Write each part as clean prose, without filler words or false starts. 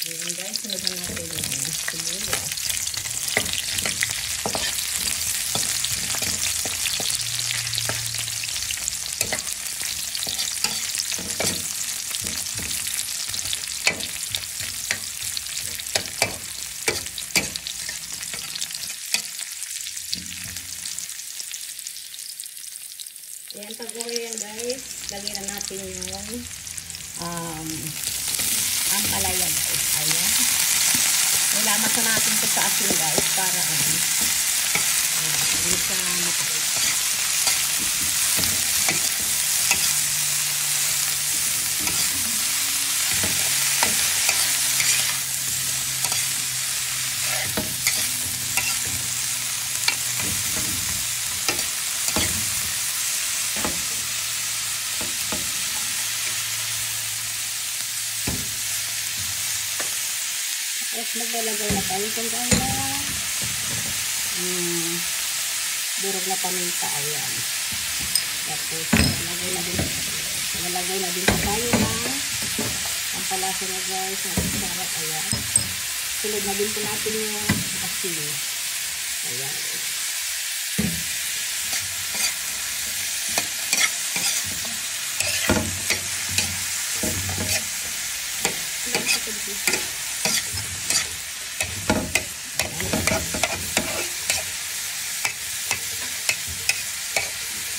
Ayan guys, sunod na natin yung sibuyas. Ayan, pag okay yan guys, lagyan na natin yung ang palaya guys. Ayan. Nilamas na natin ito sa asin guys para hindi siya matay. Tapos maglalagay na tayo kung durog na paminta. Ayan. Tapos nalagay na din tayo ng ang palasa na guys na sarap. Ayan. Sunod na din po natin yung asin. Ayan.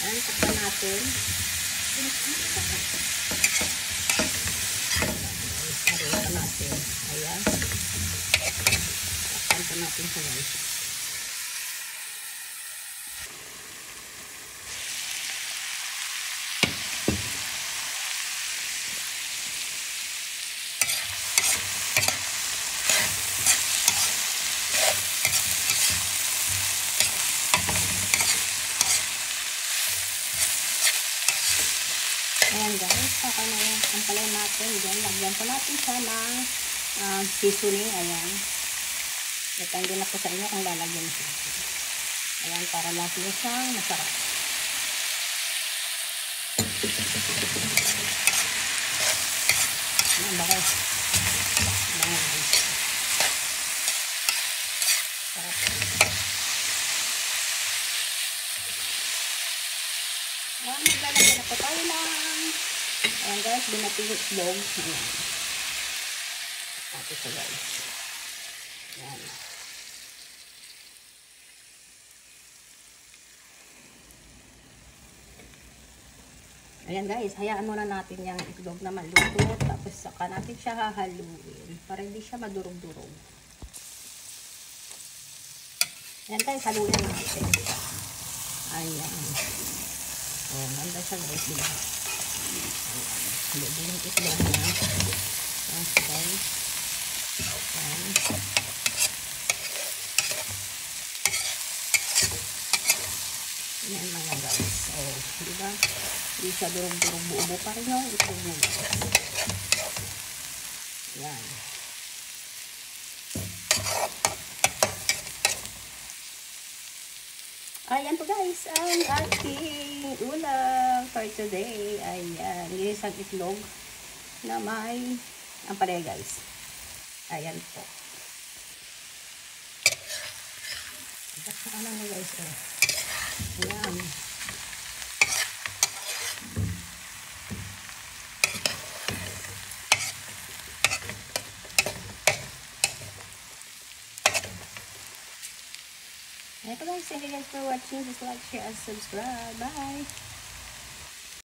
Ayan, takpan natin. Takpan natin. Ayan. Takpan natin sa guys. Ayan guys, saka na yung ampalay natin. Diyan, lagyan pa natin siya ng seasoning. Ayan. Depende na po sa inyo kung lalagyan siya. Ayan, para lasa niya siyang masarap. Ayan ba guys? Ayan guys. Sarap. Ayan, maglalagay na po tayo ng ayan guys, binati yung itlog. Ayan. Tapos ito guys. Ayan. Ayan guys, hayaan muna natin yung itlog na maluto. Tapos saka natin siya hahaluin para hindi siya madurog-durog. Ayan guys, haluin natin. Ayan. Oh, ganda siya guys. Haluin yung itlog na. Okay. Ayan. Ayan mga guys. Oh, diba? Hindi siya durog-durog, buo-buo pa rin yung itlog na guys. Ayan. Ayan po guys, ang ating ulam for today. Ayan, ginisang itlog na may ampalaya guys. Ayan po. Ano mo guys, ayan. Ito guys, thank you guys for watching. Just like, share, and subscribe. Bye!